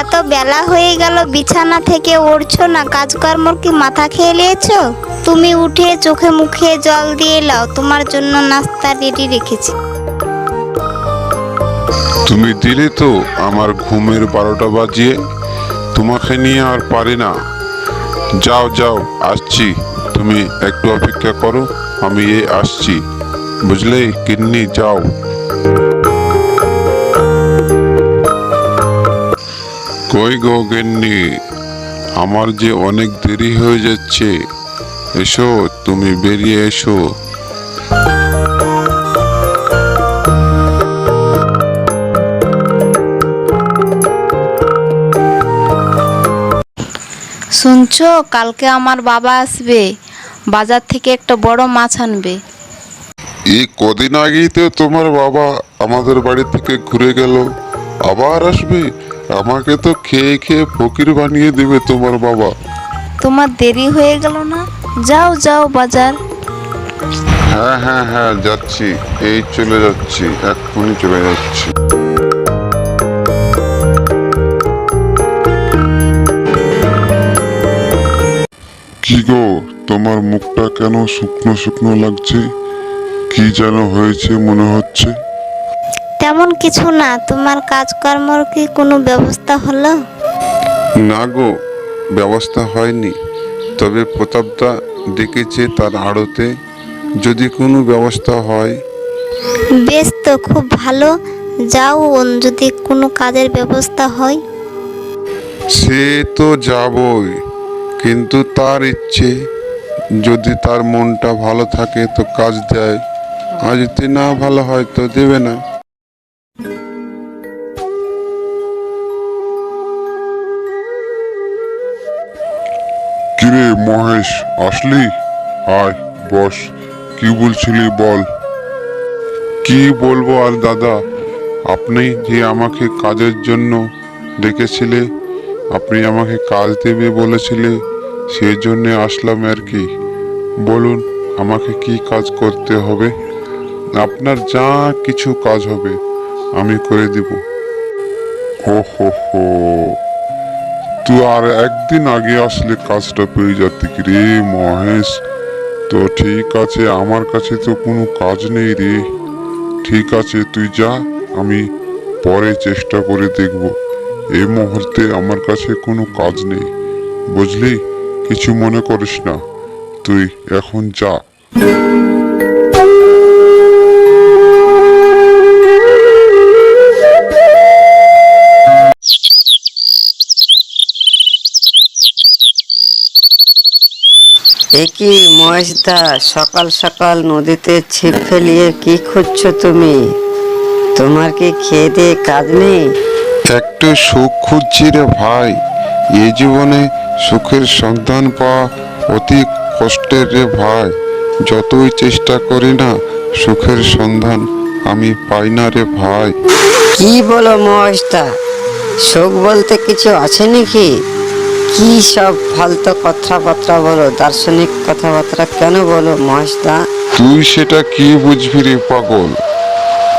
এত বেলা হয়ে গেল, বিছানা থেকে উঠছো না? কাজকর্মর কি মাথা খেয়ে নিয়েছো? তুমি উঠে চোখে মুখে জল দিয়ে লাও, তোমার জন্য নাস্তা রেডি রেখেছি। তুমি দিলে তো আমার ঘুমের 12টা বাজিয়ে। তোমাকে নিয়ে আর পারি না। যাও যাও, আসছি। তুমি একটু অপেক্ষা করো, আমি আসছি। বুঝলে গিন্নি, যাও। কই গো গিন্নি, আমার যে অনেক দেরি হয়ে যাচ্ছে। এসো, তুমি বেরিয়ে এসো। শুনছো, কালকে আমার বাবা আসবে, বাজার থেকে একটা বড় মাছ আনবে। এই কদিন আগেই তো তোমার বাবা আমাদের বাড়ি থেকে ঘুরে গেল, আবার আসবে? আমাকে তো খেয়ে খেয়ে ফকির বানিয়ে দেবে তোমার বাবা। তোমার দেরি হয়ে গেল না? যাও যাও বাজার। হ্যাঁ হ্যাঁ হ্যাঁ, যাচ্ছি। এই চলে যাচ্ছি, এক্ষুনি চলে যাচ্ছি। কি গো, তোমার মুখটা কেন শুকনো শুকনো লাগছে? কি যেন হয়েছে মনে হচ্ছে। তেমন কিছু না, তোমার কাজকর্মর কি কোনো ব্যবস্থা হলো? না গো, ব্যবস্থা হয়নি। তবে প্রতাপদা ডেকেছে তার আড়তে, যদি কোনো ব্যবস্থা হয়। বেশ তো, খুব ভালো। যাও, যদি কোনো কাজের ব্যবস্থা হয়। সে তো যাবই, কিন্তু তার ইচ্ছে, যদি তার মনটা ভালো থাকে তো কাজ দেয়, আর যদি না ভালো হয় তো দেবে না। কিরে মহেশ, আসলি? আয়, বস। কি বলছিলি বল। কি বলবো আর দাদা, আপনি যে আমাকে কাজের জন্য ডেকেছিলে, আপনি আমাকে কাজ দেবে বলেছিলে, সেই জন্য আসলাম আর কি। বলুন, আমাকে কি কাজ করতে হবে? আপনার যা কিছু কাজ হবে আমি করে দিব। হো হো হো, তুই আর একদিন আগে আসলে কাজটা পেয়ে যেতি কি রে মহেশ। তো ঠিক আছে, আমার কাছে তো কোনো কাজ নেই রে। ঠিক আছে, তুই যা, আমি পরে চেষ্টা করে দেখব। এই মুহূর্তে আমার কাছে কোনো কাজ নেই, বুঝলি? কিছু মনে করিস না, তুই এখন যা। একি মহেশদা, সকাল সকাল নদীতে ছিপ ফেলিয়ে কি খুঁজছো তুমি? তোমার কি খেয়ে দিয়ে কাজ নেই? একটু সুখ খুঁজছি রে ভাই। এই জীবনে সুখের সন্ধান পাওয়া অতি কষ্টের রে ভাই। যতই চেষ্টা করি না, সুখের সন্ধান আমি পাই না রে ভাই। কি বলো মহেশদা, শোক বলতে কিছু আছে নাকি? কি সব ফালতু কথাবার্তা বলো, দার্শনিক কথাবার্তা কেন বলো মহেশদা? তুই সেটা কি বুঝবি রে পাগল?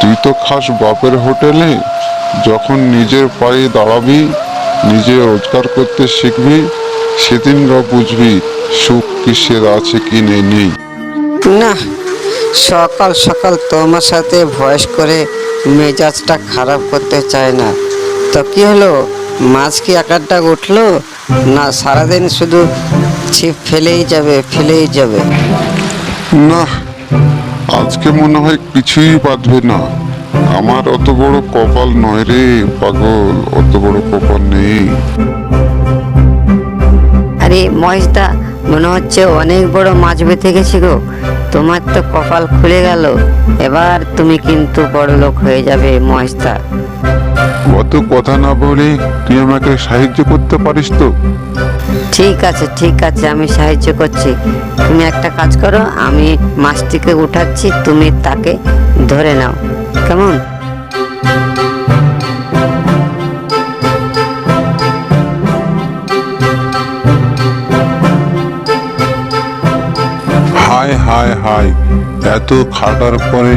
তুই তো খাস বাপের হোটেলে। যখন নিজের পায়ে দাঁড়াবি, নিজে রোজগার করতে শিখবি, সেদিন বুঝবি সুখ কিসের আছে কি নেই। না, সকাল সকাল তোমার সাথে ভয়েস করে মেজাজটা খারাপ করতে চায় না। তো কি হলো, মাছ কি একারটা উঠলো? না সারাদিন শুধু ছিপ ফেলেই যাবে ফেলেই যাবে? না, আজকে মনে হয় কিছুই বাঁধবে না। আমার অত বড় কপাল নয় রে পাগল, অত বড় কপাল নেই। আরে মহেশদা, মনে হচ্ছে অনেক বড় মাছ বেঁধে গেছি গো। তোমার তো কপাল খুলে গেল, এবার তুমি কিন্তু বড় লোক হয়ে যাবে মহেশদা। অত কথা না বলে তুই আমাকে সাহায্য করতে পারিস তো? ঠিক আছে ঠিক আছে, আমি সাহায্য করছি। তুমি একটা কাজ করো, আমি মাছটিকে উঠাচ্ছি, তুমি তাকে ধরে নাও, কেমন? হায় হায় হায়, এত খাটার পরে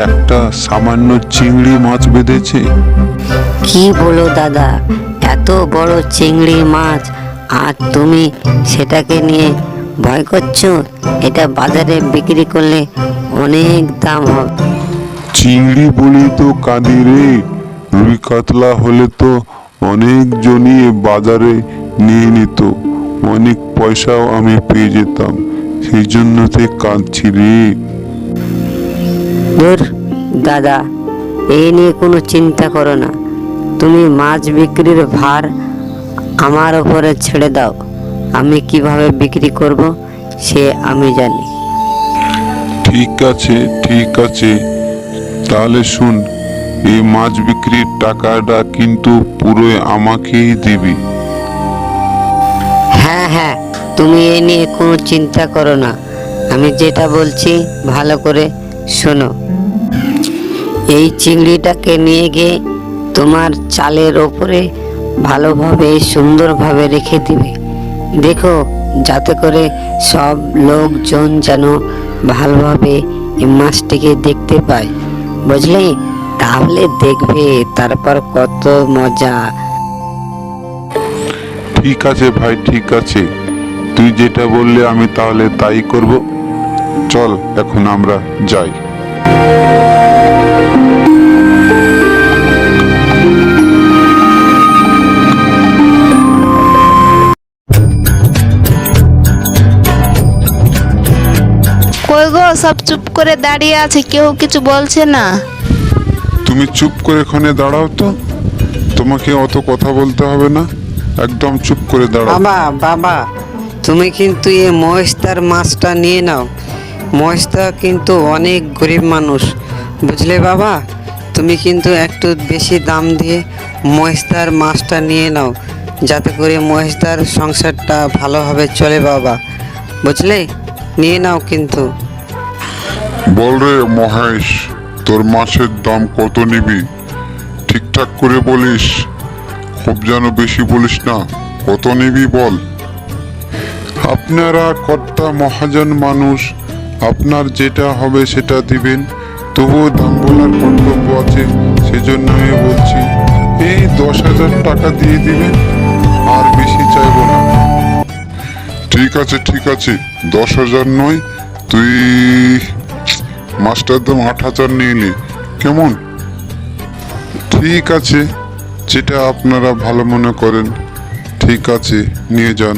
একটা সামান্য চিংড়ি মাছ বেঁধেছে। কি বলো দাদা, এত বড় চিংড়ি মাছ, আর তুমি সেটাকে নিয়ে ভয় করছো? এটা বাজারে বিক্রি করলে অনেক দাম হবে। চিংড়ি বলি তো কাঁদি রে, রুই কাতলা হলে তো অনেকজনই বাজারে নিয়ে নিত, অনেক পয়সাও আমি পেয়ে যেতাম, সেই জন্য তো কাঁদছি রে। ধুর দাদা, এই নিয়ে কোনো চিন্তা করো না। তুমি মাছ বিক্রির ভার আমার উপরে ছেড়ে দাও। আমি কিভাবে বিক্রি করব সে আমি জানি। ঠিক আছে ঠিক আছে, তাহলে শুন, এই মাছ বিক্রির টাকাটা কিন্তু পুরো আমাকেই দিবি। হ্যাঁ হ্যাঁ, তুমি এ নিয়ে কোনো চিন্তা করো না। আমি যেটা বলছি ভালো করে শোনো। এই চিংড়িটাকে নিয়ে গিয়ে তোমার চালের ওপরে ভালোভাবে সুন্দরভাবে রেখে দিবে। দেখো যাতে করে সব লোকজন যেন ভালোভাবে এই মাছটিকে দেখতে পায়, বুঝলে? তাহলে দেখবে তারপর কত মজা। ঠিক আছে ভাই, ঠিক আছে, তুই যেটা বললে আমি তাহলে তাই করব। চল এখন আমরা যাই। কই গো, সব চুপ করে দাঁড়িয়ে আছে, কেউ কিছু বলছে না। তুমি চুপ করে এখানে দাঁড়াও তো, তোমাকে অত কথা বলতে হবে না, একদম চুপ করে দাঁড়াও। বাবা বাবা, তুমি কিন্তু এই মহেশদার মাছটা নিয়ে নাও। মহেশদা কিন্তু অনেক গরিব মানুষ, বুঝলে বাবা? তুমি কিন্তু একটু বেশি দাম দিয়ে মহেশদার মাছটা নিয়ে নাও, যাতে করে মহেশদার সংসারটা ভালোভাবে চলে বাবা, বুঝলে? নিয়ে নাও কিন্তু। বল রে মহেশ, তোর মাছের দাম কত নিবি? ঠিকঠাক করে বলিস, খুব যেন বেশি বলিস না। কত নিবি বল। আপনারা কর্তা মহাজন মানুষ, আপনার যেটা হবে সেটা দিবেন, তবুও দাম বলার কর্তব্য আছে, সেজন্য আমি বলছি এই 10,000 টাকা দিয়ে দিবেন, আর বেশি চাইবো না। ঠিক আছে ঠিক আছে, 10,000 নয়, তুই মাছটার দাম 8,000 নিয়ে নে, কেমন? ঠিক আছে, যেটা আপনারা ভালো মনে করেন, ঠিক আছে, নিয়ে যান।